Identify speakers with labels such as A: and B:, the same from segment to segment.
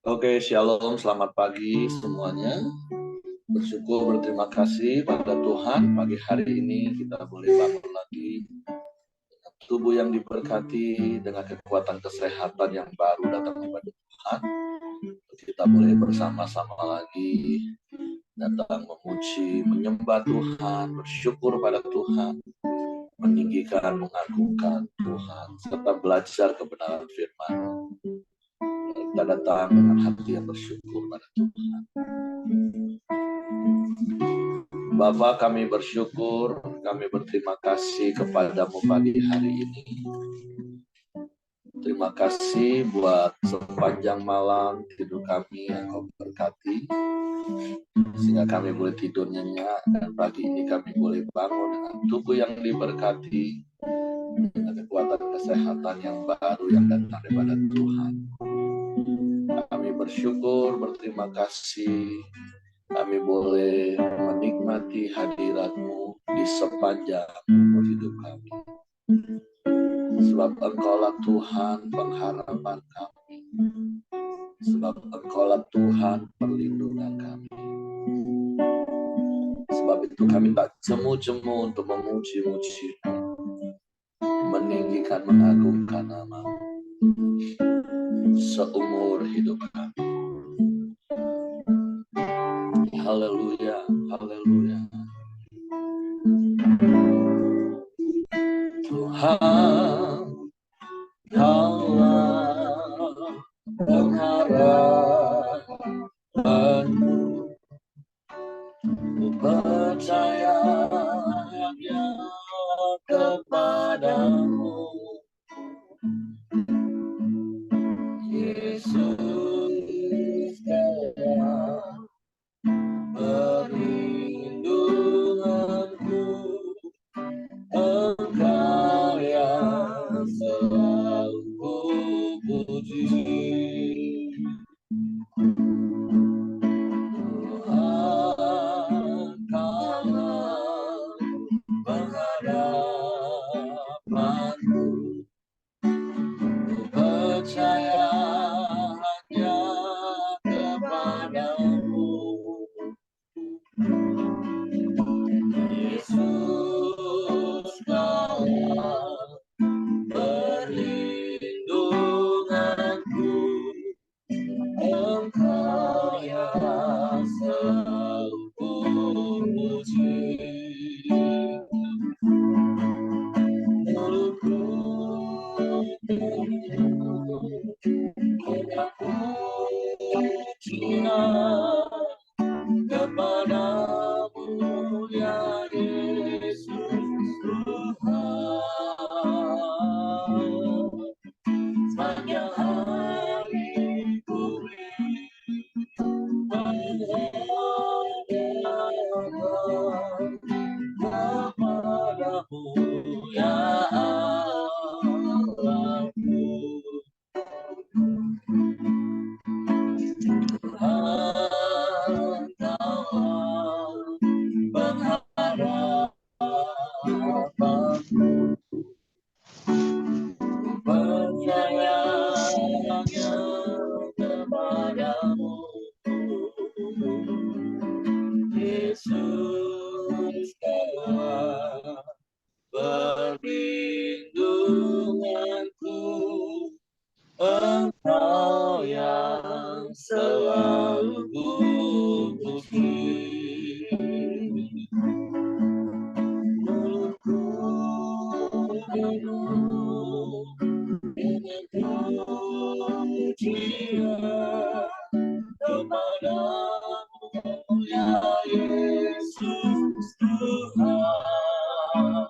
A: Oke, shalom, selamat pagi semuanya. Bersyukur, berterima kasih pada Tuhan. Pagi hari ini kita boleh bangun lagi dengan tubuh yang diberkati, dengan kekuatan kesehatan yang baru datang daripada Tuhan. Kita boleh bersama-sama lagi datang memuji, menyembah Tuhan, bersyukur pada Tuhan, meninggikan, mengagungkan Tuhan, serta belajar kebenaran firman. Kita datang dengan hati yang bersyukur pada Tuhan. Bapa, kami bersyukur, kami berterima kasih kepadamu pagi hari ini. Terima kasih buat sepanjang malam tidur kami yang kau berkati, sehingga kami boleh tidur nyenyak, dan pagi ini kami boleh bangun dengan tubuh yang diberkati, dengan kekuatan kesehatan yang baru yang datang daripada Tuhan. Kami bersyukur, berterima kasih, kami boleh menikmati hadirat-Mu di sepanjang umur hidup kami. Sebab Engkaulah Tuhan pengharapan kami. Sebab Engkaulah Tuhan perlindungan kami. Sebab itu kami tak jemu-jemu untuk memuji-muji-Mu, meninggikan, mengagungkan nama-Mu seumur hidup kami. Haleluya, haleluya. Tuhan, Kaulah pengharapanku, ku percaya hanya kepadamu, Yesus adalah perlindunganku, Engkau yang selalu ku puji. Tuhan, Kaulah pengharapanku, ku percaya hanya kepadamu, Yesus Kaulah perlindunganku, Engkau yang selalu ku puji. Mulutku hendak pujian kepadamu, ya Yesus Tuhan. Sepanjang hari ku berharap kepadamu, ya Allahku. Tuhan, Kaulah pengharapanku, percaya hanya kepadamu, Yesus Kaulah perlindunganku, Engkau yang selalu ku puji. Mulutku penuh dengan pujian kepadamu, ya Yesus Tuhan.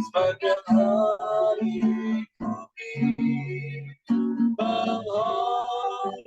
A: Sepanjang hari ku ingin penghormatan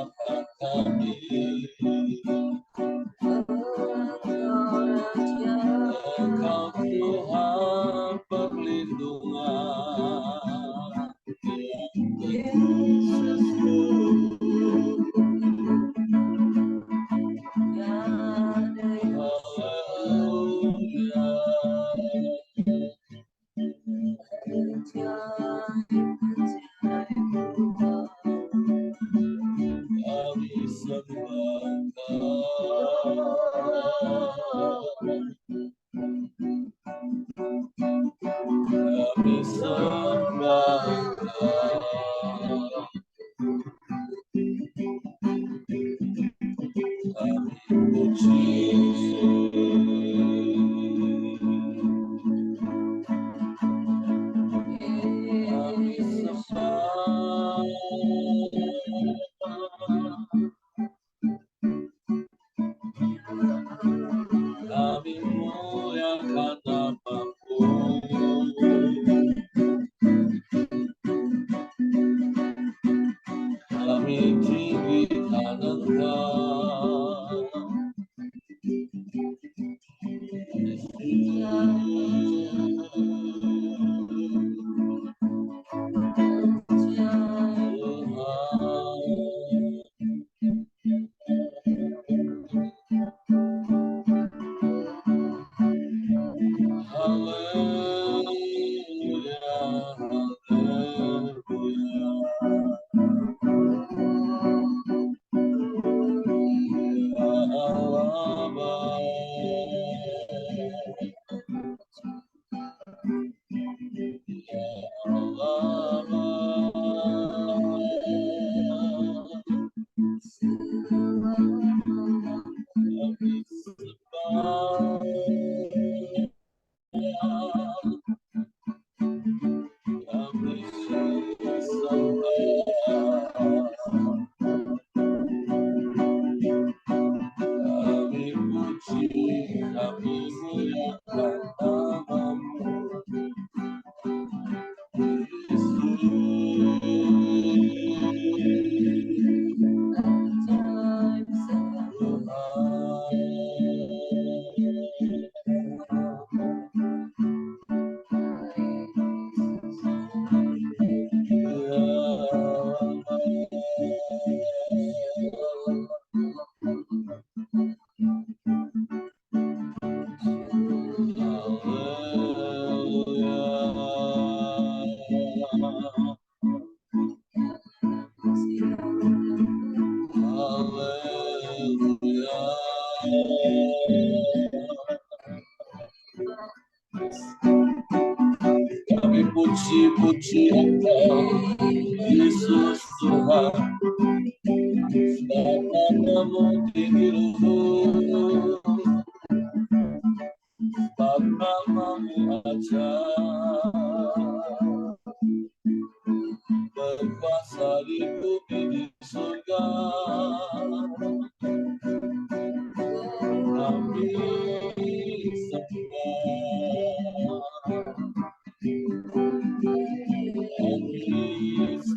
A: Tuhan kami, Engkau Tuhan perlindungan, Yesusku. Kami sembah kami sembah kami puji kami sembah kami muliakan nama-Mu, kami tinggikan Engkau, Haleluya, kami puji, kami muliakan nama-Mu, kami puji-puji Engkau, Yesus Tuhan, sebab nama-Mu tinggi luhur, sebab nama-Mu ajaib, berkuasa di bumi di surga. Kami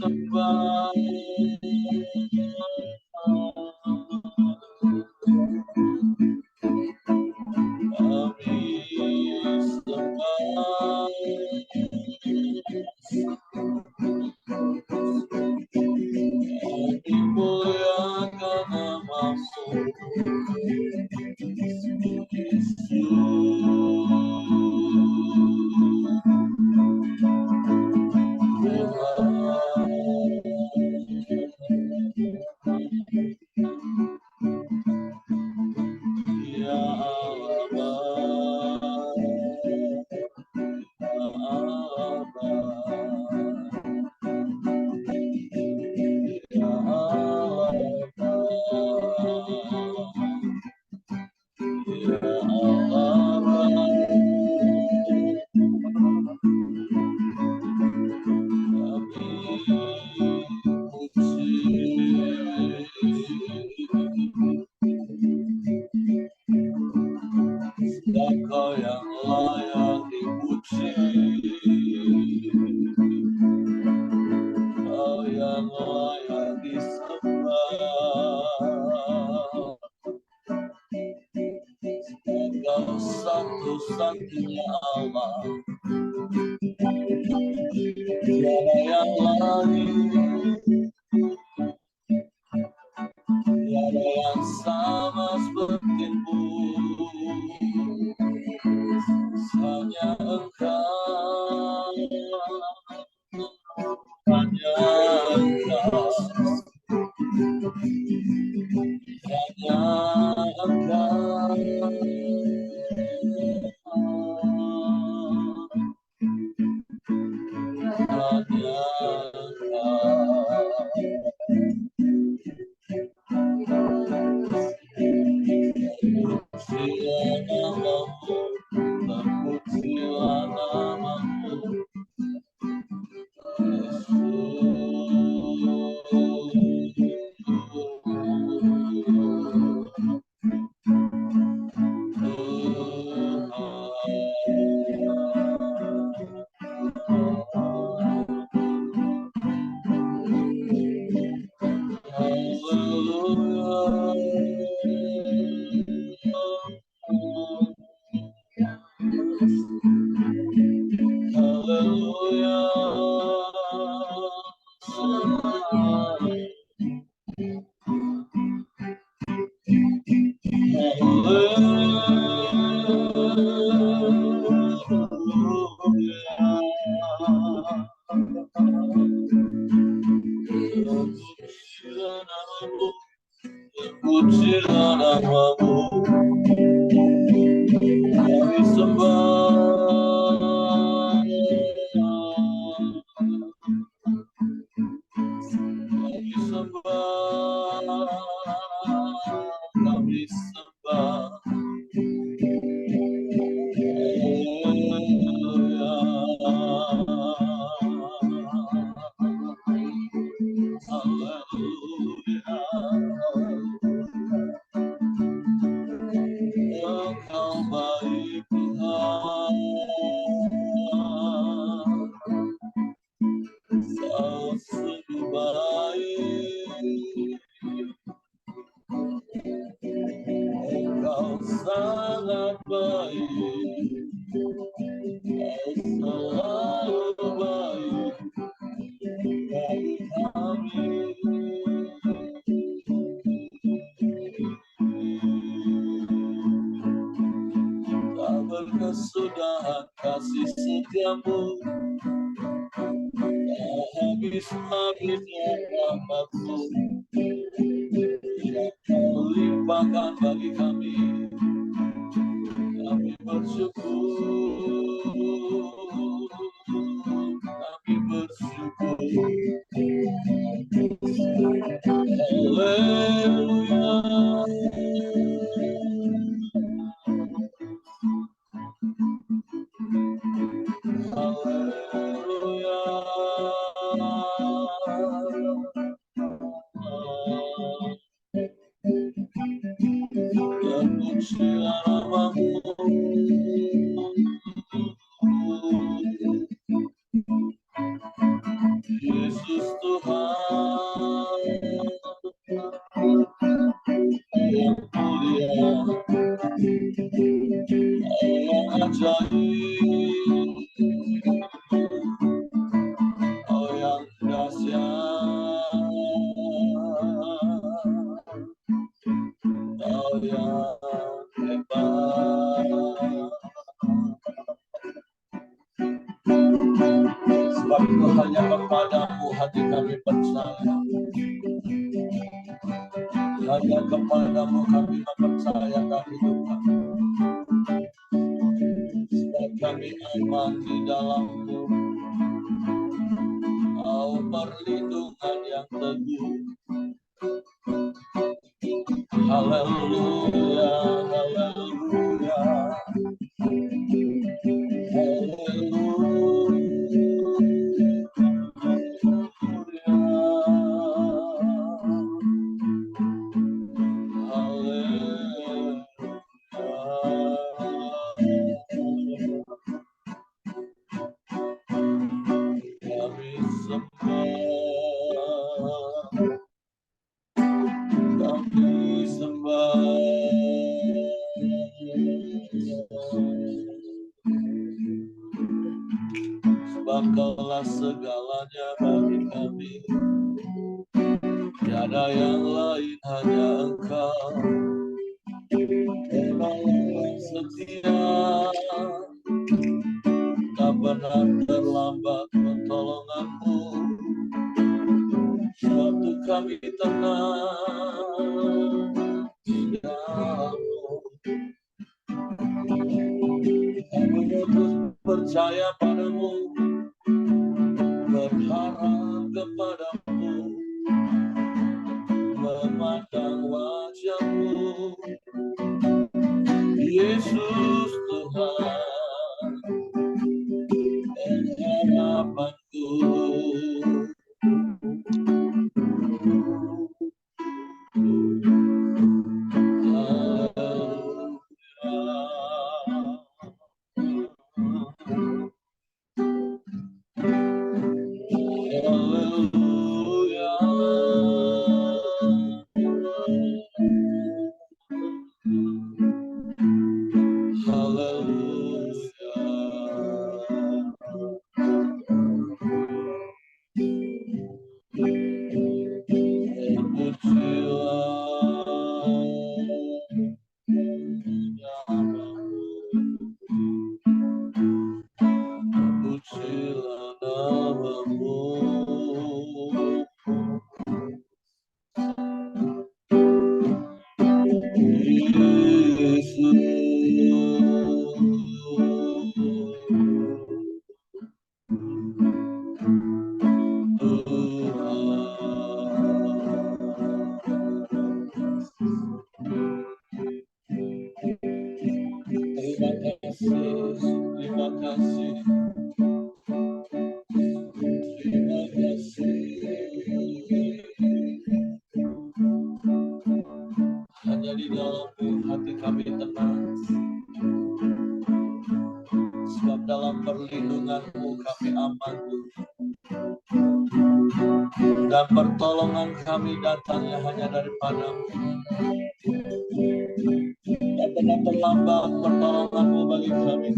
A: sembah, satu-satunya Allah, tiada yang lain, tiada yang sama sepertimu, hanya Engkau, hanya Engkau, hanya Engkau. Pujilah namamu, kami sembah, kami sembah, kami sembah. Engkau baik Tuhan, Kau sungguh baik, Engkau sangat baik, Kau selalu baik bagi kami. Tak berkesudahan kasih setiamu, tak habis-habisnya rahmatmu yang kau limpahkan bagi kami. Kami bersyukur, kami bersyukur. Haleluya. Haleluya. Terpujilah namamu, Yesus Tuhan yang mulia, yang ajaib, oh yang dahsyat, oh yang hebat. Sebab itu hanya kepadamu hati kami percaya, hanya kepadamu kami mempercayakan hidup kami. Sebab kami aman di dalammu, Kau perlindungan yang teguh. Haleluya, haleluya, kami sembah, Engkaulah segalanya bagi kami. Tiada yang lain, hanya Engkau. Engkau setia, tak pernah terlambat pertolonganmu. Waktu kami tenang di dalam-Mu, kami terus percaya padamu, berharap kepadamu, memandang wajah-Mu, Yesus Tuhan dan harapanku. Hanya di dalam-Mu hati kami tenang, sebab dalam perlindungan-Mu kami aman, dan pertolongan kami datangnya hanya daripada-Mu. Tak pernah terlambat pertolongan-Mu bagi kami.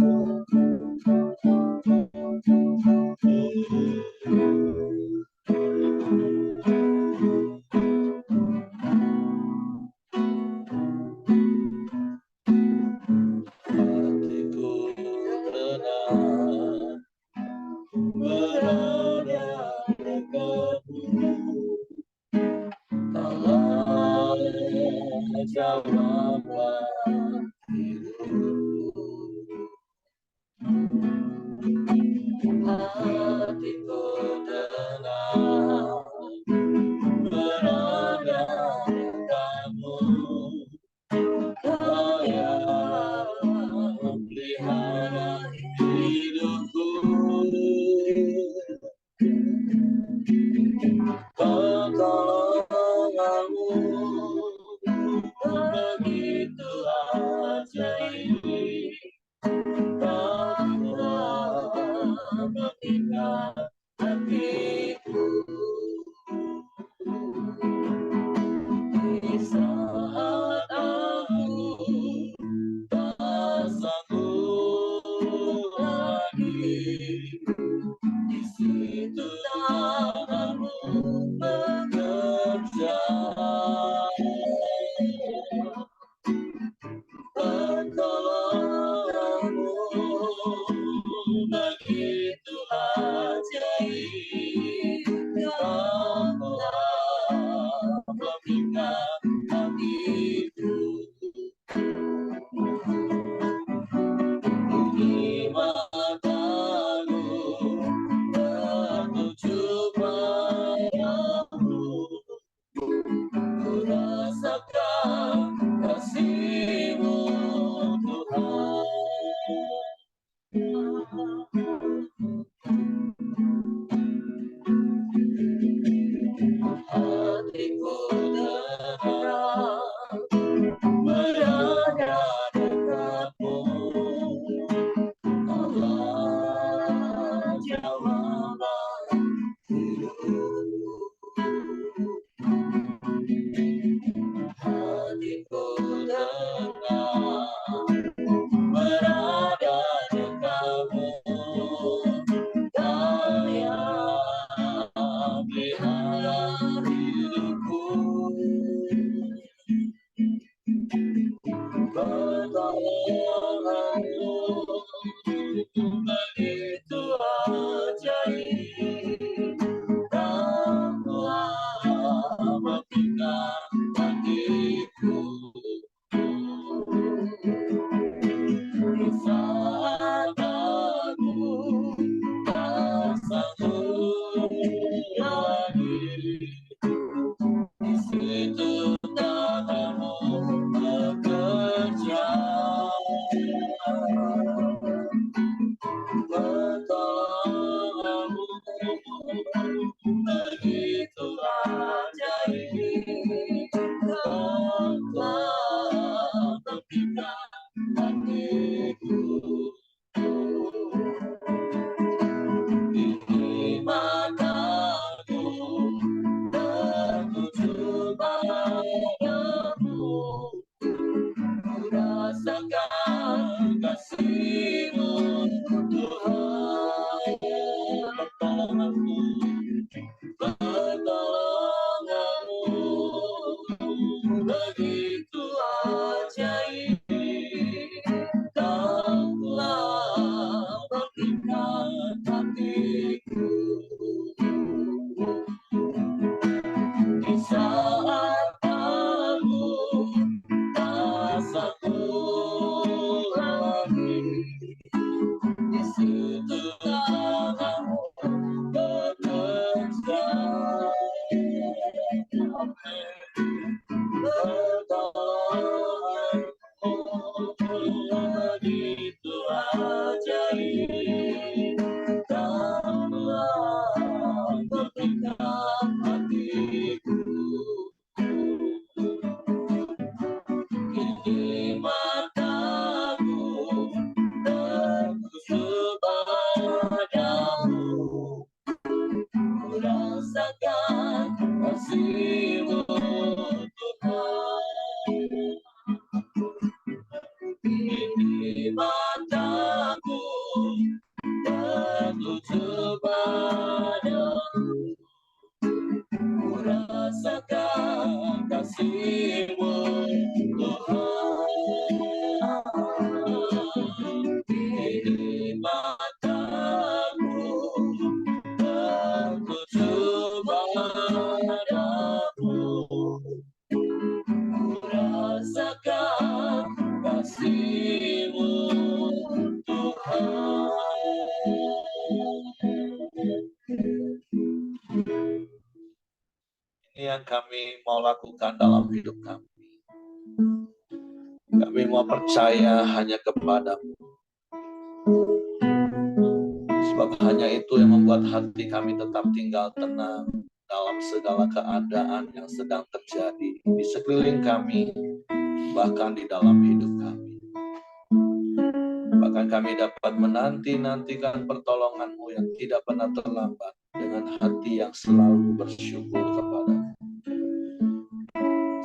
A: Rasakan kasih-Mu Tuhan, pertolongan-Mu, begitu ajaib dan telah berikan hatiku. Di saat aku tak sanggup lagi, di situ Kamu bekerja. Pertolongan-Mu begitu ajaib dan telah berikan hatiku. Kini mataku tertuju padamu, ku rasakan kasih-Mu Tuhan. Kini mataku tertuju padamu, ku rasakan kasih-Mu Tuhan. Kini mataku tertuju padamu, ku rasakan kasih-Mu Tuhan. Ini yang kami mau lakukan dalam hidup kami. Kami mau percaya hanya kepada-Mu. Sebab hanya itu yang membuat hati kami tetap tinggal tenang dalam segala keadaan yang sedang terjadi di sekeliling kami, bahkan di dalam hidup kami. Bahkan kami dapat menanti-nantikan pertolongan-Mu yang tidak pernah terlambat dengan hati yang selalu bersyukur kepada-Mu.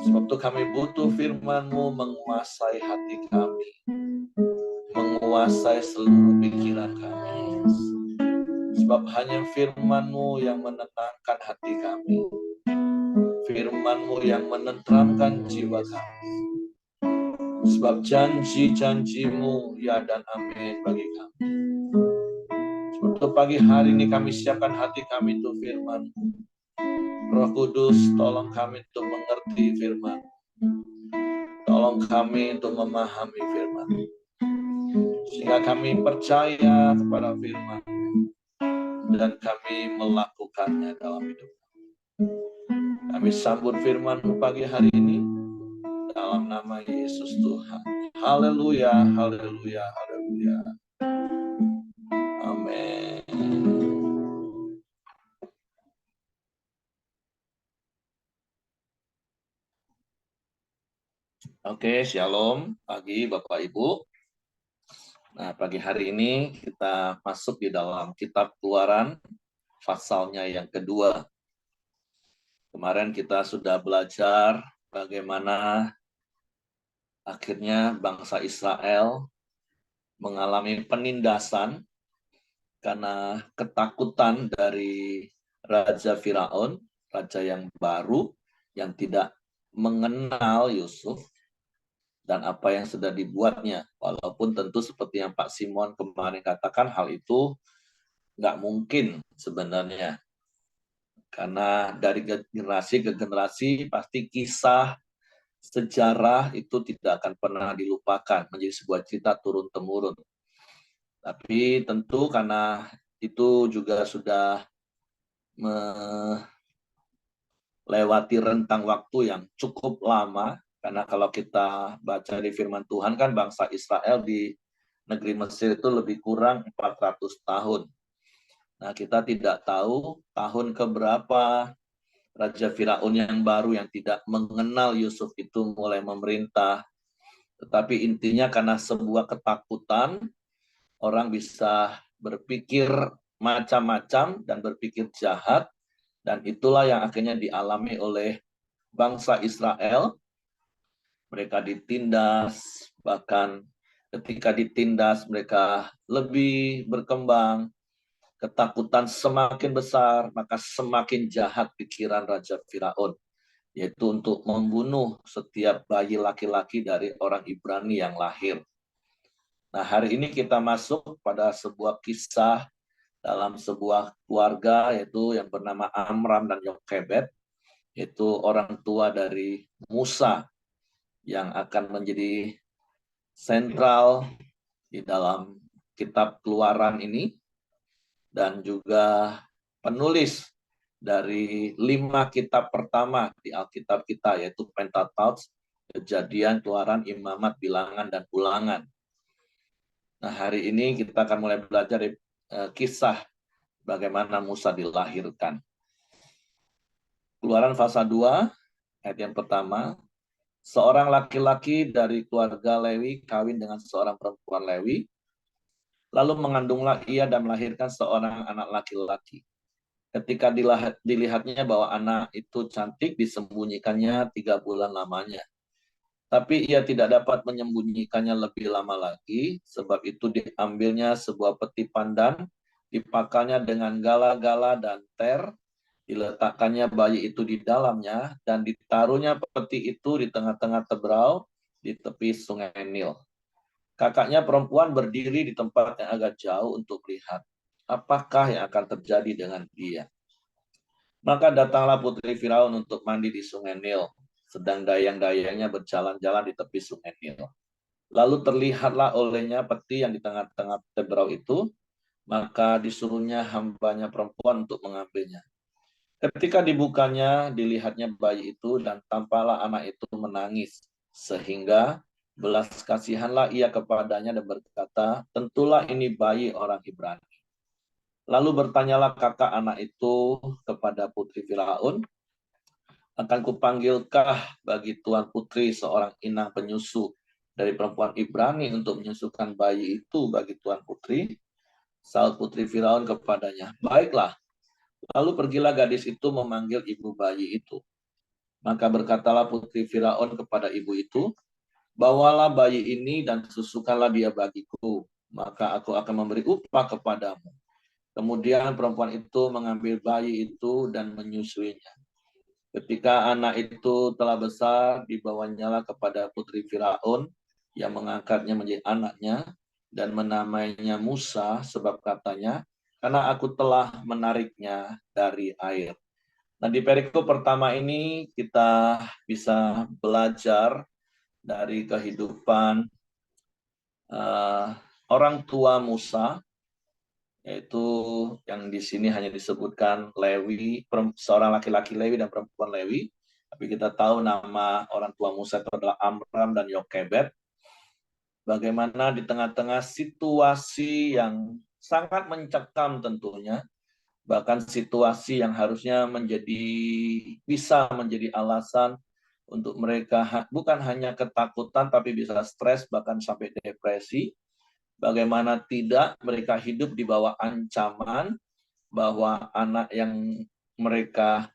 A: Sebab itu kami butuh firman-Mu menguasai hati kami, menguasai seluruh pikiran kami. Sebab hanya firman-Mu yang menenangkan hati kami, firman-Mu yang menenteramkan jiwa kami. Sebab janji-janji-Mu ya dan amin bagi kami. Sebab itu pagi hari ini kami siapkan hati kami untuk firman-Mu. Roh Kudus, tolong kami untuk mengerti firman. Tolong kami untuk memahami firman. Sehingga kami percaya kepada firman dan kami melakukannya dalam hidup. Kami sambut firman-Mu pagi hari ini dalam nama Yesus Tuhan. Haleluya, haleluya, haleluya. Amin. Oke, shalom pagi Bapak Ibu. Nah, pagi hari ini kita masuk di dalam kitab Keluaran, pasalnya yang kedua. Kemarin kita sudah belajar bagaimana akhirnya bangsa Israel mengalami penindasan karena ketakutan dari Raja Firaun, raja yang baru, yang tidak mengenal Yusuf, dan apa yang sudah dibuatnya. Walaupun tentu seperti yang Pak Simon kemarin katakan, hal itu nggak mungkin sebenarnya. Karena dari generasi ke generasi pasti kisah sejarah itu tidak akan pernah dilupakan, menjadi sebuah cerita turun-temurun. Tapi tentu karena itu juga sudah melewati rentang waktu yang cukup lama, karena kalau kita baca di firman Tuhan kan bangsa Israel di negeri Mesir itu lebih kurang 400 tahun. Nah, kita tidak tahu tahun keberapa Raja Firaun yang baru yang tidak mengenal Yusuf itu mulai memerintah. Tetapi intinya karena sebuah ketakutan, orang bisa berpikir macam-macam dan berpikir jahat, dan itulah yang akhirnya dialami oleh bangsa Israel. Mereka ditindas, bahkan ketika ditindas mereka lebih berkembang, ketakutan semakin besar, maka semakin jahat pikiran Raja Firaun, yaitu untuk membunuh setiap bayi laki-laki dari orang Ibrani yang lahir. Nah, hari ini kita masuk pada sebuah kisah dalam sebuah keluarga, yaitu yang bernama Amram dan Yokebed, yaitu orang tua dari Musa yang akan menjadi sentral di dalam kitab Keluaran ini, dan juga penulis dari 5 kitab pertama di Alkitab kita, yaitu Pentateuch, Kejadian, Keluaran, Imamat, Bilangan, dan Ulangan. Nah, hari ini kita akan mulai belajar kisah bagaimana Musa dilahirkan. Keluaran pasal 2, ayat yang pertama, seorang laki-laki dari keluarga Lewi kawin dengan seorang perempuan Lewi, lalu mengandunglah ia dan melahirkan seorang anak laki-laki. Ketika dilihatnya bahwa anak itu cantik, disembunyikannya 3 bulan lamanya. Tapi ia tidak dapat menyembunyikannya lebih lama lagi, sebab itu diambilnya sebuah peti pandan, dipakalnya dengan gala-gala dan ter, diletakkannya bayi itu di dalamnya, dan ditaruhnya peti itu di tengah-tengah teberau di tepi sungai Nil. Kakaknya perempuan berdiri di tempat yang agak jauh untuk melihat apakah yang akan terjadi dengan dia. Maka datanglah putri Firaun untuk mandi di sungai Nil, sedang dayang-dayangnya berjalan-jalan di tepi sungai Nil. Lalu terlihatlah olehnya peti yang di tengah-tengah teberau itu, maka disuruhnya hambanya perempuan untuk mengambilnya. Ketika dibukanya, dilihatnya bayi itu, dan tampaklah anak itu menangis, sehingga belas kasihanlah ia kepadanya dan berkata, tentulah ini bayi orang Ibrani. Lalu bertanyalah kakak anak itu kepada putri Firaun, akan kupanggilkah bagi tuan putri seorang inang penyusu dari perempuan Ibrani untuk menyusukan bayi itu bagi tuan putri? Saud putri Firaun kepadanya, baiklah. Lalu pergilah gadis itu memanggil ibu bayi itu. Maka berkatalah putri Firaun kepada ibu itu, bawalah bayi ini dan susukanlah dia bagiku, maka aku akan memberi upah kepadamu. Kemudian perempuan itu mengambil bayi itu dan menyusuinya. Ketika anak itu telah besar, dibawanyalah kepada putri Firaun yang mengangkatnya menjadi anaknya dan menamainya Musa, sebab katanya, karena aku telah menariknya dari air. Nah, di perikop pertama ini kita bisa belajar dari kehidupan orang tua Musa, yaitu yang di sini hanya disebutkan Lewi, seorang laki-laki Lewi dan perempuan Lewi. Tapi kita tahu nama orang tua Musa itu adalah Amram dan Yokebed. Bagaimana di tengah-tengah situasi yang sangat mencekam tentunya, bahkan situasi yang harusnya bisa menjadi alasan untuk mereka bukan hanya ketakutan tapi bisa stres bahkan sampai depresi. Bagaimana tidak mereka hidup di bawah ancaman bahwa anak yang mereka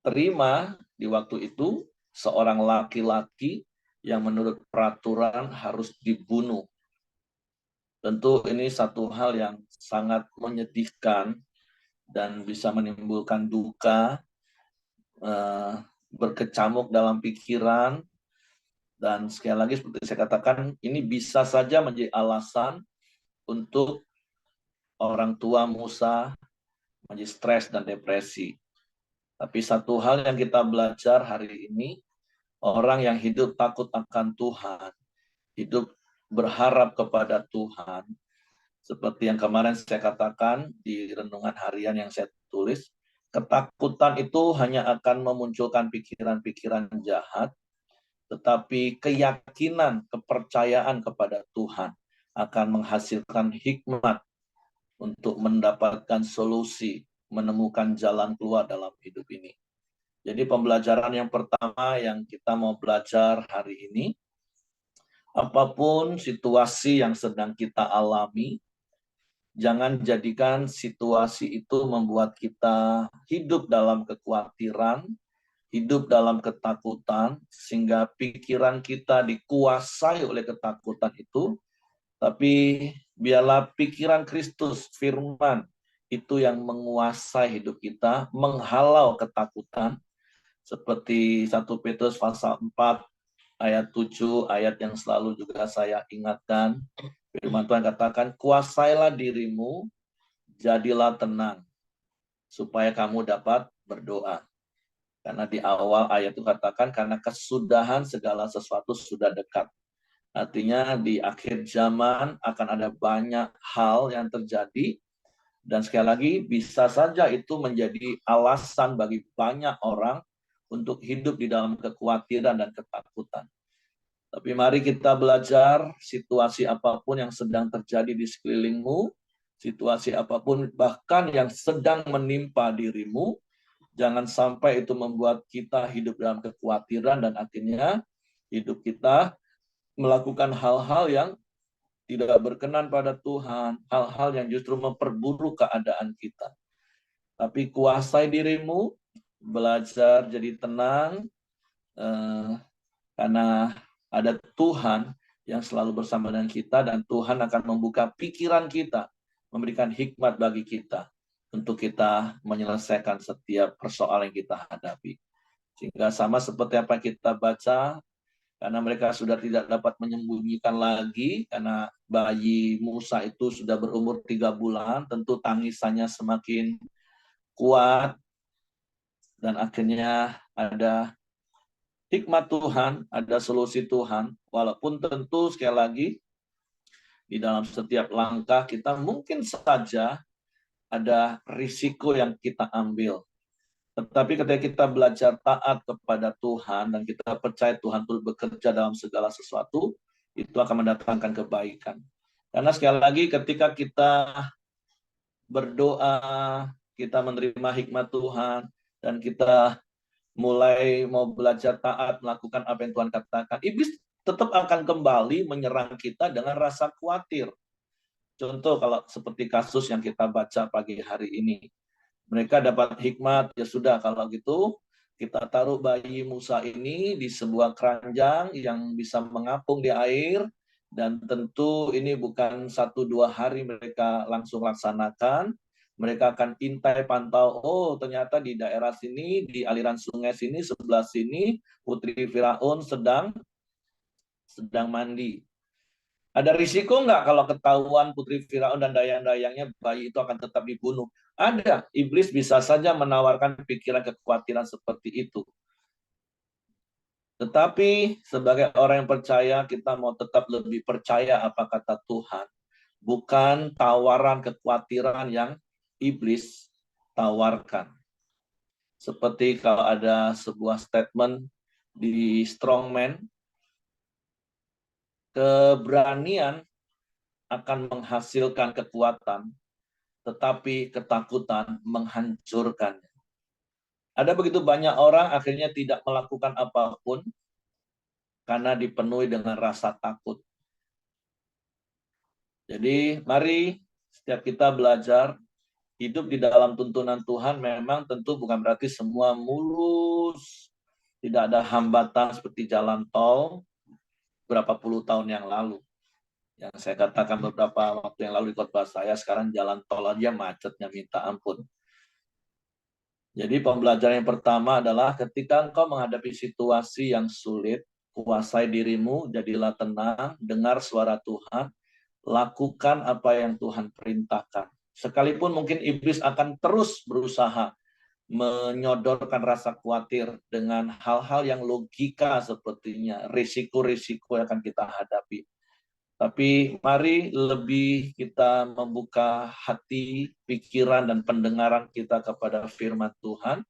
A: terima di waktu itu seorang laki-laki yang menurut peraturan harus dibunuh. Tentu ini satu hal yang sangat menyedihkan dan bisa menimbulkan duka, berkecamuk dalam pikiran. Dan sekali lagi seperti saya katakan, ini bisa saja menjadi alasan untuk orang tua Musa menjadi stres dan depresi. Tapi satu hal yang kita belajar hari ini, orang yang hidup takut akan Tuhan, hidup berharap kepada Tuhan, seperti yang kemarin saya katakan di renungan harian yang saya tulis, ketakutan itu hanya akan memunculkan pikiran-pikiran jahat, tetapi keyakinan, kepercayaan kepada Tuhan akan menghasilkan hikmat untuk mendapatkan solusi, menemukan jalan keluar dalam hidup ini. Jadi pembelajaran yang pertama yang kita mau belajar hari ini, apapun situasi yang sedang kita alami, jangan jadikan situasi itu membuat kita hidup dalam kekhawatiran, hidup dalam ketakutan, sehingga pikiran kita dikuasai oleh ketakutan itu, tapi biarlah pikiran Kristus, firman, itu yang menguasai hidup kita, menghalau ketakutan, seperti 1 Petrus pasal 4, ayat 7, ayat yang selalu juga saya ingatkan. Firman Tuhan katakan, kuasailah dirimu, jadilah tenang, supaya kamu dapat berdoa. Karena di awal ayat itu katakan, karena kesudahan segala sesuatu sudah dekat. Artinya di akhir zaman akan ada banyak hal yang terjadi, dan sekali lagi bisa saja itu menjadi alasan bagi banyak orang untuk hidup di dalam kekhawatiran dan ketakutan. Tapi mari kita belajar situasi apapun yang sedang terjadi di sekelilingmu, situasi apapun bahkan yang sedang menimpa dirimu, jangan sampai itu membuat kita hidup dalam kekhawatiran dan akhirnya hidup kita melakukan hal-hal yang tidak berkenan pada Tuhan, hal-hal yang justru memperburuk keadaan kita. Tapi kuasai dirimu, belajar jadi tenang, karena ada Tuhan yang selalu bersama dengan kita, dan Tuhan akan membuka pikiran kita, memberikan hikmat bagi kita untuk kita menyelesaikan setiap persoalan yang kita hadapi. Sehingga sama seperti apa kita baca, karena mereka sudah tidak dapat menyembunyikan lagi, karena bayi Musa itu sudah berumur 3 bulan, tentu tangisannya semakin kuat, dan akhirnya ada hikmat Tuhan, ada solusi Tuhan, walaupun tentu sekali lagi, di dalam setiap langkah kita mungkin saja ada risiko yang kita ambil. Tetapi ketika kita belajar taat kepada Tuhan dan kita percaya Tuhan turut bekerja dalam segala sesuatu, itu akan mendatangkan kebaikan. Karena sekali lagi ketika kita berdoa, kita menerima hikmat Tuhan, dan kita mulai mau belajar taat, melakukan apa yang Tuhan katakan, iblis tetap akan kembali menyerang kita dengan rasa khawatir. Contoh kalau seperti kasus yang kita baca pagi hari ini. Mereka dapat hikmat, ya sudah kalau gitu kita taruh bayi Musa ini di sebuah keranjang yang bisa mengapung di air, dan tentu ini bukan 1-2 hari mereka langsung laksanakan. Mereka akan intai pantau, oh ternyata di daerah sini, di aliran sungai sini, sebelah sini, Putri Firaun sedang mandi. Ada risiko nggak kalau ketahuan Putri Firaun dan dayang-dayangnya, bayi itu akan tetap dibunuh? Ada. Iblis bisa saja menawarkan pikiran kekhawatiran seperti itu. Tetapi sebagai orang yang percaya, kita mau tetap lebih percaya apa kata Tuhan. Bukan tawaran kekhawatiran yang iblis tawarkan. Seperti kalau ada sebuah statement di Strongman, keberanian akan menghasilkan kekuatan, tetapi ketakutan menghancurkannya. Ada begitu banyak orang akhirnya tidak melakukan apapun karena dipenuhi dengan rasa takut. Jadi mari setiap kita belajar hidup di dalam tuntunan Tuhan. Memang tentu bukan berarti semua mulus, tidak ada hambatan seperti jalan tol berapa puluh tahun yang lalu. Yang saya katakan beberapa waktu yang lalu di khotbah saya, sekarang jalan tol aja macetnya minta ampun. Jadi pembelajaran yang pertama adalah ketika engkau menghadapi situasi yang sulit, kuasai dirimu, jadilah tenang, dengar suara Tuhan, lakukan apa yang Tuhan perintahkan. Sekalipun mungkin iblis akan terus berusaha menyodorkan rasa khawatir dengan hal-hal yang logika sepertinya, risiko-risiko yang akan kita hadapi. Tapi mari lebih kita membuka hati, pikiran, dan pendengaran kita kepada firman Tuhan,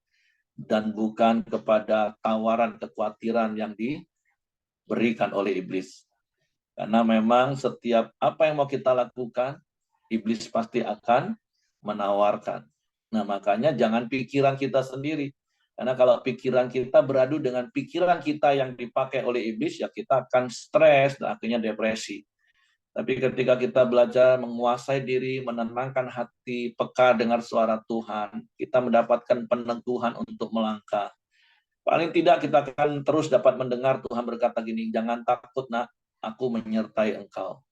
A: dan bukan kepada tawaran kekhawatiran yang diberikan oleh iblis. Karena memang setiap apa yang mau kita lakukan, iblis pasti akan menawarkan. Nah, makanya jangan pikiran kita sendiri. Karena kalau pikiran kita beradu dengan pikiran kita yang dipakai oleh iblis, ya kita akan stres dan akhirnya depresi. Tapi ketika kita belajar menguasai diri, menenangkan hati, peka dengar suara Tuhan, kita mendapatkan peneguhan untuk melangkah. Paling tidak kita akan terus dapat mendengar Tuhan berkata gini, jangan takut nak, aku menyertai engkau.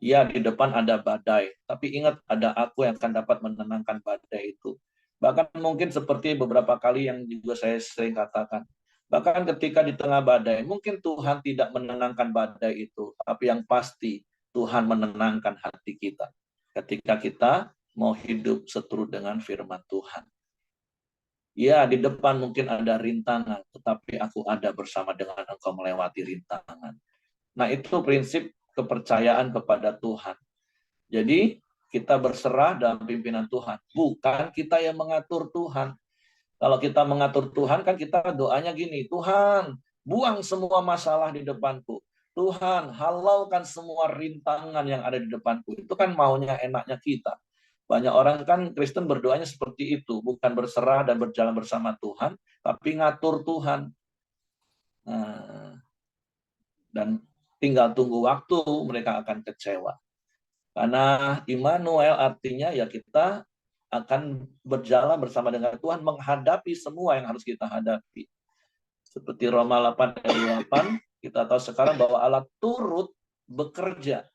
A: Ya, di depan ada badai, tapi ingat ada aku yang akan dapat menenangkan badai itu. Bahkan mungkin seperti beberapa kali yang juga saya sering katakan, bahkan ketika di tengah badai, mungkin Tuhan tidak menenangkan badai itu, tapi yang pasti Tuhan menenangkan hati kita. Ketika kita mau hidup seturut dengan firman Tuhan. Ya, di depan mungkin ada rintangan, tetapi aku ada bersama dengan engkau melewati rintangan. Nah, itu prinsip kepercayaan kepada Tuhan. Jadi, kita berserah dalam pimpinan Tuhan. Bukan kita yang mengatur Tuhan. Kalau kita mengatur Tuhan, kan kita doanya gini, Tuhan, buang semua masalah di depanku. Tuhan, halaukan semua rintangan yang ada di depanku. Itu kan maunya enaknya kita. Banyak orang kan Kristen berdoanya seperti itu, bukan berserah dan berjalan bersama Tuhan, tapi ngatur Tuhan. Nah, dan tinggal tunggu waktu mereka akan kecewa. Karena Immanuel artinya ya kita akan berjalan bersama dengan Tuhan menghadapi semua yang harus kita hadapi. Seperti Roma 8 ayat 8, kita tahu sekarang bahwa Allah turut bekerja.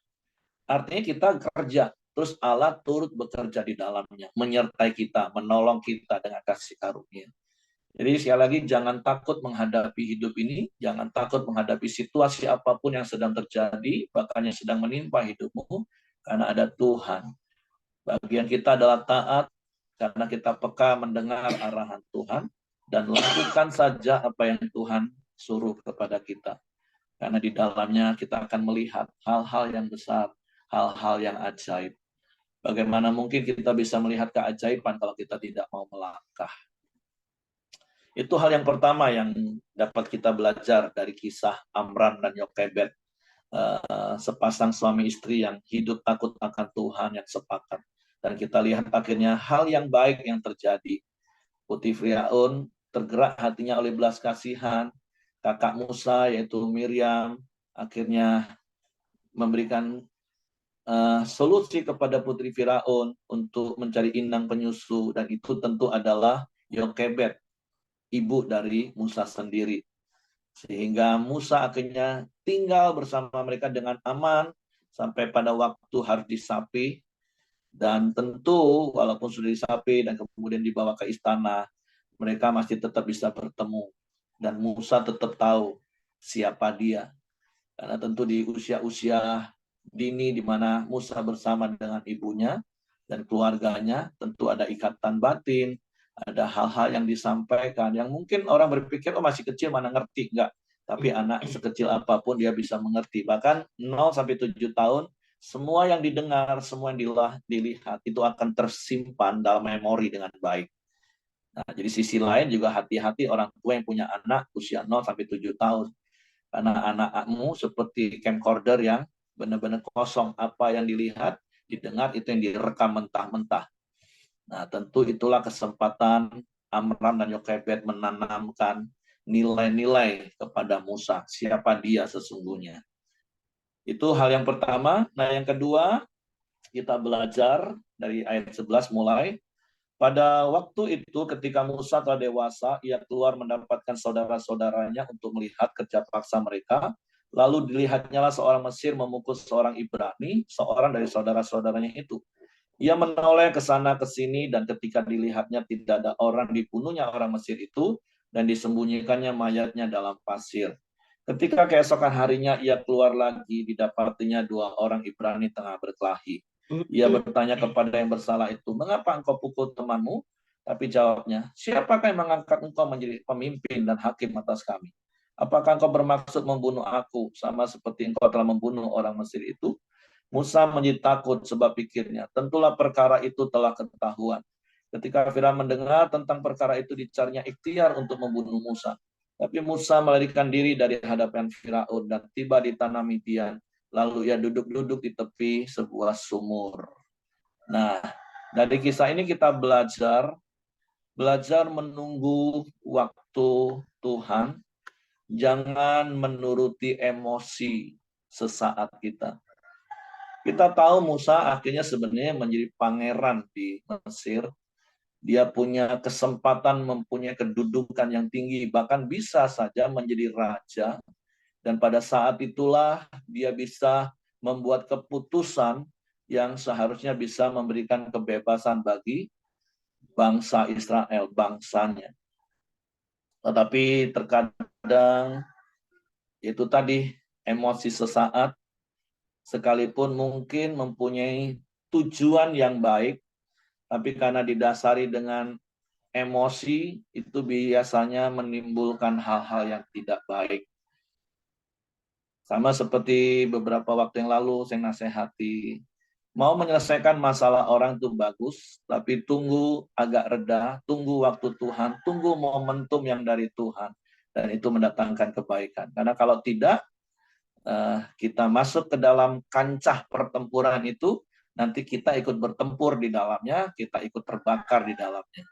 A: Artinya kita kerja, terus Allah turut bekerja di dalamnya, menyertai kita, menolong kita dengan kasih karunia. Jadi sekali lagi jangan takut menghadapi hidup ini, jangan takut menghadapi situasi apapun yang sedang terjadi, bahkan yang sedang menimpa hidupmu, karena ada Tuhan. Bagian kita adalah taat, karena kita peka mendengar arahan Tuhan, dan lakukan saja apa yang Tuhan suruh kepada kita. Karena di dalamnya kita akan melihat hal-hal yang besar, hal-hal yang ajaib. Bagaimana mungkin kita bisa melihat keajaiban kalau kita tidak mau melangkah. Itu hal yang pertama yang dapat kita belajar dari kisah Amram dan Yokebed. Sepasang suami istri yang hidup takut akan Tuhan, yang sepakat. Dan kita lihat akhirnya hal yang baik yang terjadi. Putri Firaun tergerak hatinya oleh belas kasihan. Kakak Musa yaitu Miriam akhirnya memberikan solusi kepada Putri Firaun untuk mencari inang penyusu. Dan itu tentu adalah Yokebed, ibu dari Musa sendiri. Sehingga Musa akhirnya tinggal bersama mereka dengan aman sampai pada waktu harus disapi. Dan tentu walaupun sudah disapi dan kemudian dibawa ke istana, mereka masih tetap bisa bertemu. Dan Musa tetap tahu siapa dia. Karena tentu di usia-usia dini di mana Musa bersama dengan ibunya dan keluarganya, tentu ada ikatan batin, ada hal-hal yang disampaikan yang mungkin orang berpikir oh masih kecil mana ngerti, enggak. Tapi anak sekecil apapun dia bisa mengerti. Bahkan 0 sampai 7 tahun semua yang didengar, semua yang dilihat itu akan tersimpan dalam memori dengan baik. Nah, jadi sisi lain juga hati-hati orang tua yang punya anak usia 0 sampai 7 tahun. Karena anak-anakmu seperti camcorder yang benar-benar kosong. Apa yang dilihat, didengar, itu yang direkam mentah-mentah. Nah, tentu itulah kesempatan Amram dan Yokebed menanamkan nilai-nilai kepada Musa. Siapa dia sesungguhnya. Itu hal yang pertama. Nah, yang kedua, kita belajar dari ayat 11 mulai. Pada waktu itu ketika Musa telah dewasa, ia keluar mendapatkan saudara-saudaranya untuk melihat kerja paksa mereka. Lalu dilihatnyalah seorang Mesir memukul seorang Ibrani, seorang dari saudara-saudaranya itu. Ia menoleh ke sana ke sini dan ketika dilihatnya tidak ada orang, dibunuhnya orang Mesir itu dan disembunyikannya mayatnya dalam pasir. Ketika keesokan harinya ia keluar lagi, didapatinya dua orang Ibrani tengah berkelahi. Ia bertanya kepada yang bersalah itu, mengapa engkau pukul temanmu? Tapi jawabnya, siapakah yang mengangkat engkau menjadi pemimpin dan hakim atas kami? Apakah engkau bermaksud membunuh aku, sama seperti engkau telah membunuh orang Mesir itu? Musa menjadi takut sebab pikirnya, tentulah perkara itu telah ketahuan. Ketika Firaun mendengar tentang perkara itu, dicarinya ikhtiar untuk membunuh Musa. Tapi Musa melarikan diri dari hadapan Firaun dan tiba di tanah Midian. Lalu ia duduk-duduk di tepi sebuah sumur. Nah, dari kisah ini kita belajar menunggu waktu Tuhan, jangan menuruti emosi sesaat kita. Kita tahu Musa akhirnya sebenarnya menjadi pangeran di Mesir, dia punya kesempatan, mempunyai kedudukan yang tinggi, bahkan bisa saja menjadi raja, dan pada saat itulah dia bisa membuat keputusan yang seharusnya bisa memberikan kebebasan bagi bangsa Israel, bangsanya. Tetapi terkadang itu tadi emosi sesaat, sekalipun mungkin mempunyai tujuan yang baik, tapi karena didasari dengan emosi, itu biasanya menimbulkan hal-hal yang tidak baik. Sama seperti beberapa waktu yang lalu saya nasihati, mau menyelesaikan masalah orang itu bagus, tapi tunggu agak reda, tunggu waktu Tuhan, tunggu momentum yang dari Tuhan, dan itu mendatangkan kebaikan. Karena kalau tidak, kita masuk ke dalam kancah pertempuran itu, nanti kita ikut bertempur di dalamnya, kita ikut terbakar di dalamnya.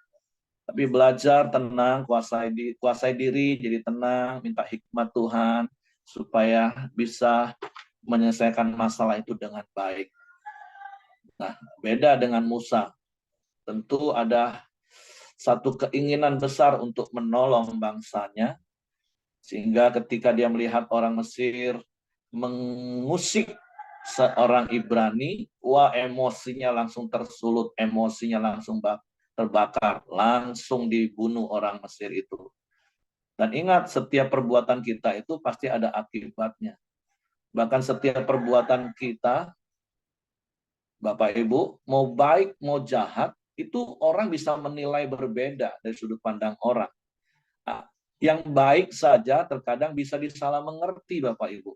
A: Tapi belajar tenang, kuasai diri, jadi tenang, minta hikmat Tuhan, supaya bisa menyelesaikan masalah itu dengan baik. Nah, beda dengan Musa. Tentu ada satu keinginan besar untuk menolong bangsanya, sehingga ketika dia melihat orang Mesir mengusik seorang Ibrani, wah emosinya langsung tersulut, emosinya langsung terbakar, langsung dibunuh orang Mesir itu. Dan ingat, setiap perbuatan kita itu pasti ada akibatnya. Bahkan setiap perbuatan kita, Bapak Ibu, mau baik mau jahat, itu orang bisa menilai berbeda dari sudut pandang orang. Nah, yang baik saja terkadang bisa disalah mengerti, Bapak Ibu.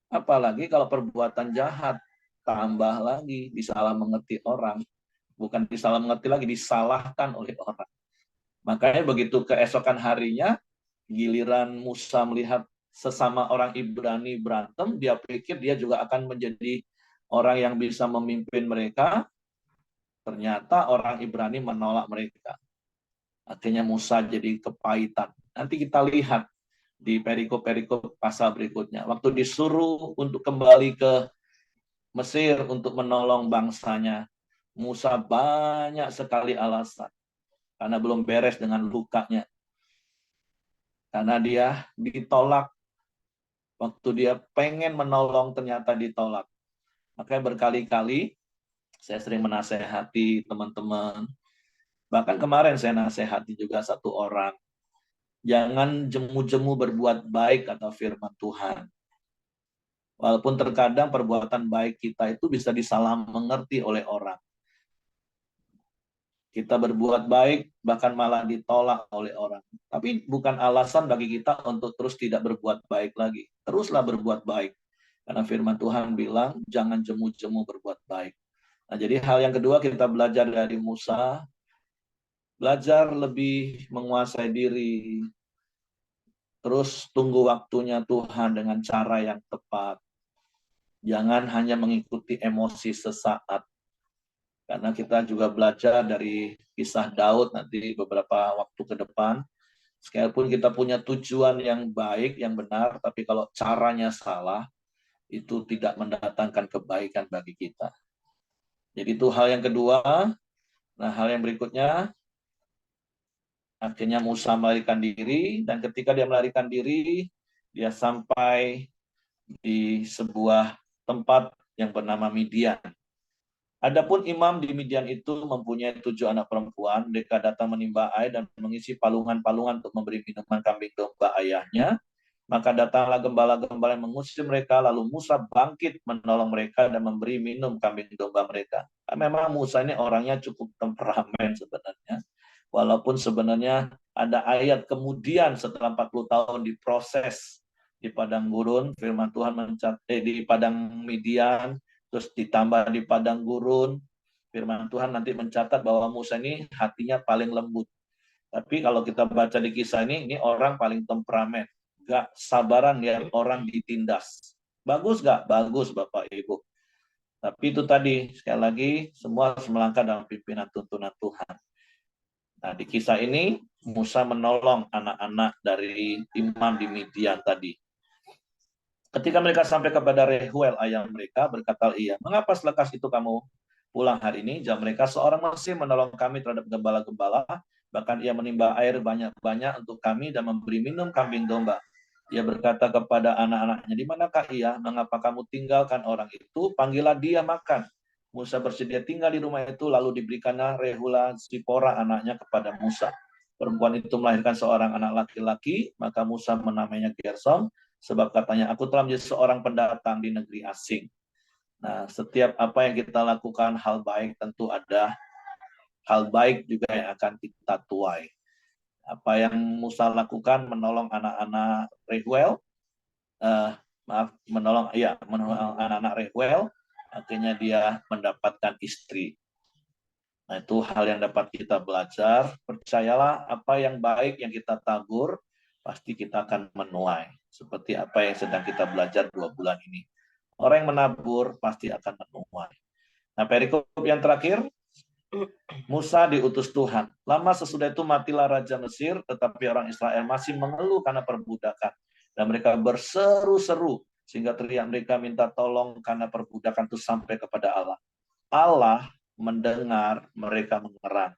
A: Apalagi kalau perbuatan jahat, tambah lagi disalah mengerti orang. Bukan disalah mengerti lagi, disalahkan oleh orang. Makanya begitu keesokan harinya, giliran Musa melihat sesama orang Ibrani berantem, dia pikir dia juga akan menjadi orang yang bisa memimpin mereka. Ternyata orang Ibrani menolak mereka. Akhirnya Musa jadi kepahitan. Nanti kita lihat di perikop-perikop pasal berikutnya. Waktu disuruh untuk kembali ke Mesir untuk menolong bangsanya, Musa banyak sekali alasan. Karena belum beres dengan lukanya. Karena dia ditolak. Waktu dia pengen menolong ternyata ditolak. Makanya berkali-kali saya sering menasehati teman-teman. Bahkan kemarin saya nasehati juga satu orang. Jangan jemu-jemu berbuat baik, kata firman Tuhan. Walaupun terkadang perbuatan baik kita itu bisa disalah mengerti oleh orang. Kita berbuat baik, bahkan malah ditolak oleh orang. Tapi bukan alasan bagi kita untuk terus tidak berbuat baik lagi. Teruslah berbuat baik. Karena firman Tuhan bilang, jangan jemu-jemu berbuat baik. Nah, jadi hal yang kedua kita belajar dari Musa, belajar lebih menguasai diri, terus tunggu waktunya Tuhan dengan cara yang tepat. Jangan hanya mengikuti emosi sesaat. Karena kita juga belajar dari kisah Daud nanti beberapa waktu ke depan. Sekalipun kita punya tujuan yang baik, yang benar, tapi kalau caranya salah, itu tidak mendatangkan kebaikan bagi kita. Jadi itu hal yang kedua. Nah, hal yang berikutnya, akhirnya Musa melarikan diri, dan ketika dia melarikan diri, dia sampai di sebuah tempat yang bernama Midian. Adapun imam di Midian itu mempunyai 7 anak perempuan. Mereka datang menimba air dan mengisi palungan-palungan untuk memberi minuman kambing domba ayahnya. Maka datanglah gembala-gembala yang mengusir mereka, lalu Musa bangkit menolong mereka dan memberi minum kambing domba mereka. Memang Musa ini orangnya cukup temperamen sebenarnya. Walaupun sebenarnya ada ayat kemudian setelah 40 tahun diproses di padang gurun, firman Tuhan di padang Midian, terus ditambah di padang gurun, firman Tuhan nanti mencatat bahwa Musa ini hatinya paling lembut. Tapi kalau kita baca di kisah ini orang paling temperamen. Gak sabaran lihat orang ditindas. Bagus gak? Bagus Bapak Ibu. Tapi itu tadi, sekali lagi, semua harus melangkah dalam pimpinan tuntunan Tuhan. Nah, di kisah ini, Musa menolong anak-anak dari imam di Midian tadi. Ketika mereka sampai kepada Rehuel, ayah mereka, berkata ia, mengapa selekas itu kamu pulang hari ini, jawab mereka, seorang Mesir menolong kami terhadap gembala-gembala, bahkan ia menimba air banyak-banyak untuk kami dan memberi minum kambing domba. Ia berkata kepada anak-anaknya, di manakah ia? Mengapa kamu tinggalkan orang itu? Panggillah dia makan. Musa bersedia tinggal di rumah itu, lalu diberikanlah Rehula Zipora anaknya kepada Musa. Perempuan itu melahirkan seorang anak laki-laki, maka Musa menamainya Gersom, sebab katanya, aku telah menjadi seorang pendatang di negeri asing. Nah, setiap apa yang kita lakukan hal baik, tentu ada hal baik juga yang akan kita tuai. Apa yang Musa lakukan menolong anak-anak Reuel, menolong anak-anak Reuel, akhirnya dia mendapatkan istri. Nah, itu hal yang dapat kita belajar. Percayalah, apa yang baik yang kita tabur, pasti kita akan menuai. Seperti apa yang sedang kita belajar 2 bulan ini. Orang yang menabur pasti akan menuai. Nah, perikop yang terakhir, Musa diutus Tuhan. Lama sesudah itu matilah Raja Mesir, tetapi orang Israel masih mengeluh karena perbudakan. Dan mereka berseru-seru, sehingga teriak mereka minta tolong karena perbudakan itu sampai kepada Allah. Allah mendengar mereka mengerang.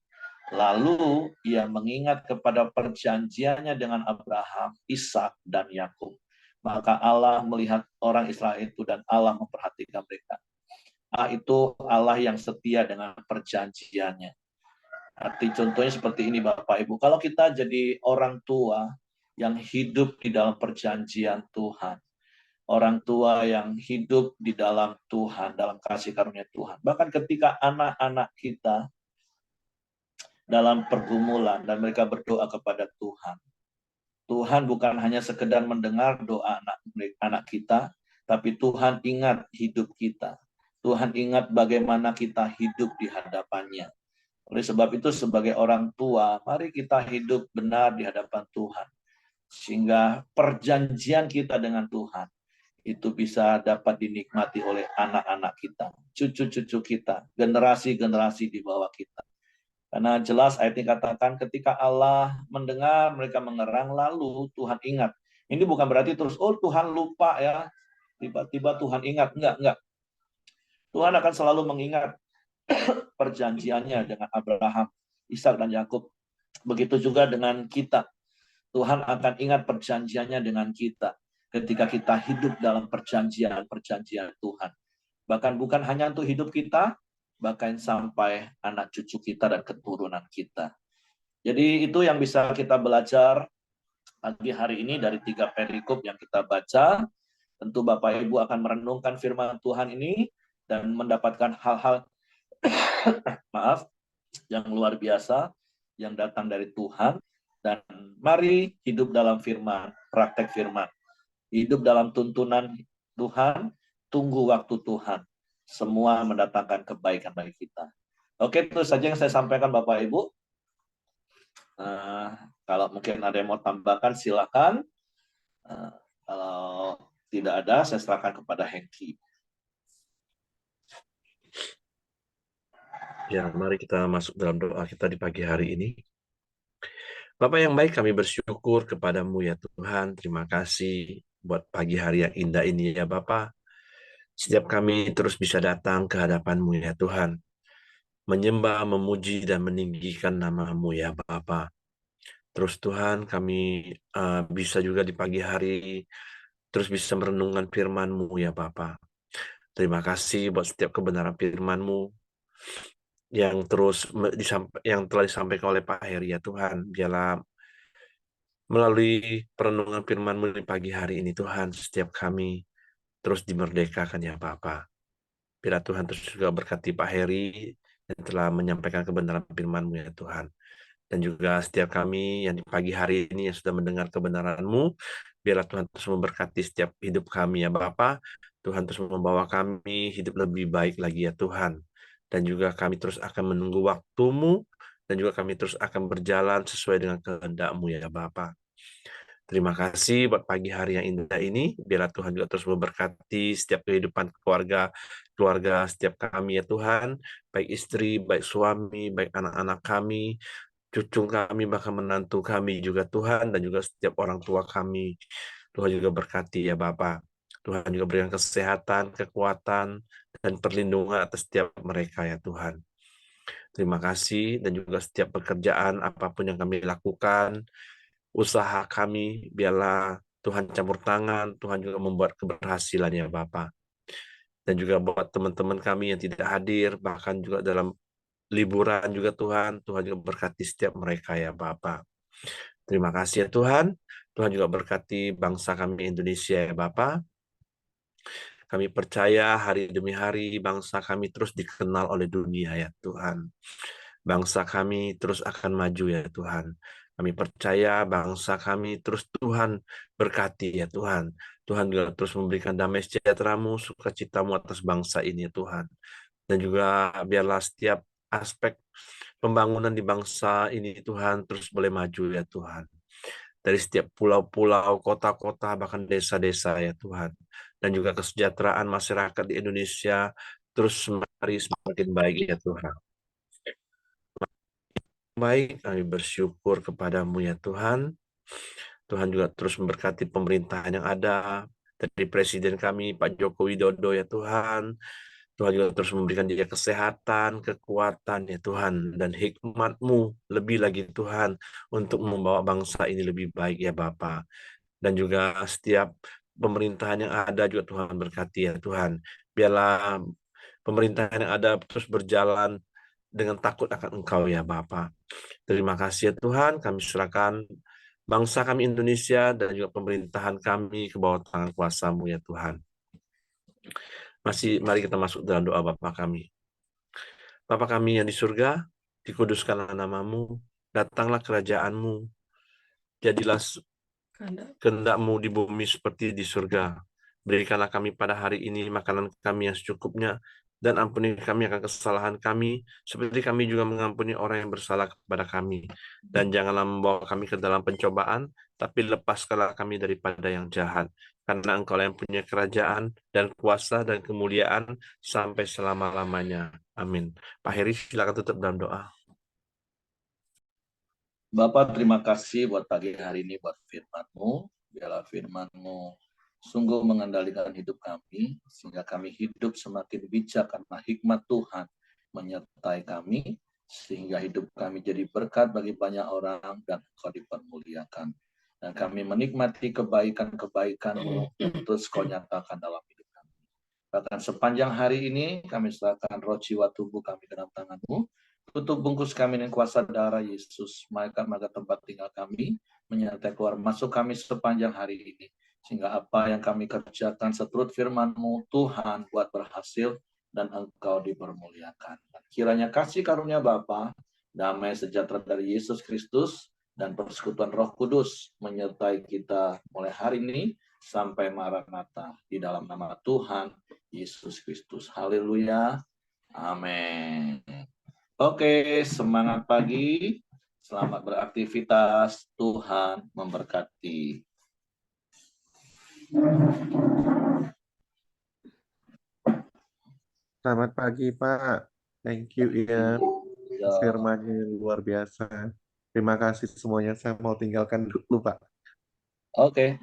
A: Lalu ia mengingat kepada perjanjiannya dengan Abraham, Ishak, dan Yakub. Maka Allah melihat orang Israel itu dan Allah memperhatikan mereka. Itu Allah yang setia dengan perjanjiannya. Arti contohnya seperti ini Bapak Ibu. Kalau kita jadi orang tua yang hidup di dalam perjanjian Tuhan, orang tua yang hidup di dalam Tuhan, dalam kasih karunia Tuhan. Bahkan ketika anak-anak kita dalam pergumulan dan mereka berdoa kepada Tuhan, Tuhan bukan hanya sekedar mendengar doa anak kita, tapi Tuhan ingat hidup kita. Tuhan ingat bagaimana kita hidup di hadapannya. Oleh sebab itu sebagai orang tua, mari kita hidup benar di hadapan Tuhan. Sehingga perjanjian kita dengan Tuhan itu bisa dapat dinikmati oleh anak-anak kita, cucu-cucu kita, generasi-generasi di bawah kita. Karena jelas ayat ini katakan ketika Allah mendengar mereka mengerang, lalu Tuhan ingat. Ini bukan berarti terus, oh Tuhan lupa ya, tiba-tiba Tuhan ingat. Enggak. Tuhan akan selalu mengingat perjanjiannya dengan Abraham, Ishak, dan Yakub. Begitu juga dengan kita. Tuhan akan ingat perjanjiannya dengan kita ketika kita hidup dalam perjanjian Tuhan. Bahkan bukan hanya untuk hidup kita, bahkan sampai anak cucu kita dan keturunan kita. Jadi itu yang bisa kita belajar pagi hari ini dari 3 perikop yang kita baca. Tentu Bapak Ibu akan merenungkan firman Tuhan ini dan mendapatkan hal-hal yang luar biasa yang datang dari Tuhan. Dan mari hidup dalam firman, praktek firman. Hidup dalam tuntunan Tuhan, tunggu waktu Tuhan. Semua mendatangkan kebaikan bagi kita. Oke, itu saja yang saya sampaikan Bapak Ibu. Kalau mungkin ada yang mau tambahkan, silakan. Kalau tidak ada, saya serahkan kepada Hengki.
B: Ya, mari kita masuk dalam doa kita di pagi hari ini. Bapak yang baik, kami bersyukur kepadamu ya Tuhan. Terima kasih buat pagi hari yang indah ini ya Bapak. Setiap kami terus bisa datang ke hadapan-Mu ya Tuhan. Menyembah, memuji, dan meninggikan nama-Mu ya Bapa. Terus Tuhan, kami bisa juga di pagi hari terus bisa merenungkan firman-Mu ya Bapa. Terima kasih buat setiap kebenaran firman-Mu yang telah disampaikan oleh Pak Heri ya Tuhan. Biarlah melalui perenungan firman-Mu di pagi hari ini Tuhan, setiap kami terus dimerdekakan ya Bapa. Biarlah Tuhan terus juga berkati Pak Heri yang telah menyampaikan kebenaran firman-Mu ya Tuhan. Dan juga setiap kami yang di pagi hari ini yang sudah mendengar kebenaran-Mu, biarlah Tuhan terus memberkati setiap hidup kami ya Bapa. Tuhan terus membawa kami hidup lebih baik lagi ya Tuhan. Dan juga kami terus akan menunggu waktu-Mu, dan juga kami terus akan berjalan sesuai dengan kehendak-Mu ya Bapa. Terima kasih buat pagi hari yang indah ini. Biarlah Tuhan juga terus memberkati setiap kehidupan keluarga setiap kami ya Tuhan. Baik istri, baik suami, baik anak-anak kami, cucu kami, bahkan menantu kami juga Tuhan. Dan juga setiap orang tua kami. Tuhan juga berkati ya Bapa. Tuhan juga berikan kesehatan, kekuatan, dan perlindungan atas setiap mereka ya Tuhan. Terima kasih, dan juga setiap pekerjaan apapun yang kami lakukan, usaha kami, biarlah Tuhan campur tangan, Tuhan juga membuat keberhasilan ya Bapa. Dan juga buat teman-teman kami yang tidak hadir, bahkan juga dalam liburan juga Tuhan, Tuhan juga berkati setiap mereka ya Bapa. Terima kasih ya Tuhan. Tuhan juga berkati bangsa kami Indonesia ya Bapa. Kami percaya hari demi hari bangsa kami terus dikenal oleh dunia ya Tuhan. Bangsa kami terus akan maju ya Tuhan. Kami percaya bangsa kami terus Tuhan berkati ya Tuhan. Tuhan juga terus memberikan damai sejahtera-Mu, sukacita-Mu atas bangsa ini ya Tuhan. Dan juga biarlah setiap aspek pembangunan di bangsa ini Tuhan terus boleh maju ya Tuhan. Dari setiap pulau-pulau, kota-kota, bahkan desa-desa ya Tuhan. Dan juga kesejahteraan masyarakat di Indonesia terus semakin baik ya Tuhan. Baik, kami bersyukur kepadamu ya Tuhan. Tuhan juga terus memberkati pemerintahan yang ada, dari Presiden kami, Pak Joko Widodo ya Tuhan. Tuhan juga terus memberikan dia kesehatan, kekuatan ya Tuhan, dan hikmat-Mu lebih lagi Tuhan, untuk membawa bangsa ini lebih baik ya Bapa. Dan juga setiap pemerintahan yang ada juga Tuhan berkati ya Tuhan. Biarlah pemerintahan yang ada terus berjalan dengan takut akan Engkau ya Bapa. Terima kasih ya Tuhan, kami serahkan bangsa kami Indonesia dan juga pemerintahan kami ke bawah tangan kuasa-Mu ya Tuhan. Mari kita masuk dalam doa Bapa kami. Bapa kami yang di surga, dikuduskanlah nama-Mu, datanglah kerajaan-Mu, jadilah kehendak-Mu di bumi seperti di surga. Berikanlah kami pada hari ini makanan kami yang secukupnya, dan ampuni kami akan kesalahan kami, seperti kami juga mengampuni orang yang bersalah kepada kami. Dan janganlah membawa kami ke dalam pencobaan, tapi lepaskanlah kami daripada yang jahat. Karena Engkau yang punya kerajaan, dan kuasa, dan kemuliaan, sampai selama-lamanya. Amin. Pak Heri, silakan tutup dalam doa.
A: Bapak, terima kasih buat pagi hari ini, buat firman-Mu. Biarlah firman-Mu sungguh mengendalikan hidup kami, sehingga kami hidup semakin bijak karena hikmat Tuhan menyertai kami, sehingga hidup kami jadi berkat bagi banyak orang dan Kau dipermuliakan. Dan kami menikmati kebaikan-kebaikan-Mu yang terus Kau nyatakan dalam hidup kami. Bahkan sepanjang hari ini kami serahkan roh jiwa tubuh kami dalam tangan-Mu. Tutup bungkus kami dengan kuasa darah Yesus. Maka tempat tinggal kami menyertai keluar masuk kami sepanjang hari ini. Sehingga apa yang kami kerjakan seturut firman-Mu, Tuhan, buat berhasil dan Engkau dipermuliakan. Kiranya kasih karunia Bapa, damai sejahtera dari Yesus Kristus, dan persekutuan Roh Kudus menyertai kita mulai hari ini sampai Maranatha, di dalam nama Tuhan Yesus Kristus. Haleluya. Amin. Oke, semangat pagi. Selamat beraktivitas. Tuhan memberkati.
C: Selamat pagi, Pak. Thank you, ya. Firman-Nya luar biasa. Terima kasih semuanya. Saya mau tinggalkan dulu, Pak.
A: Oke.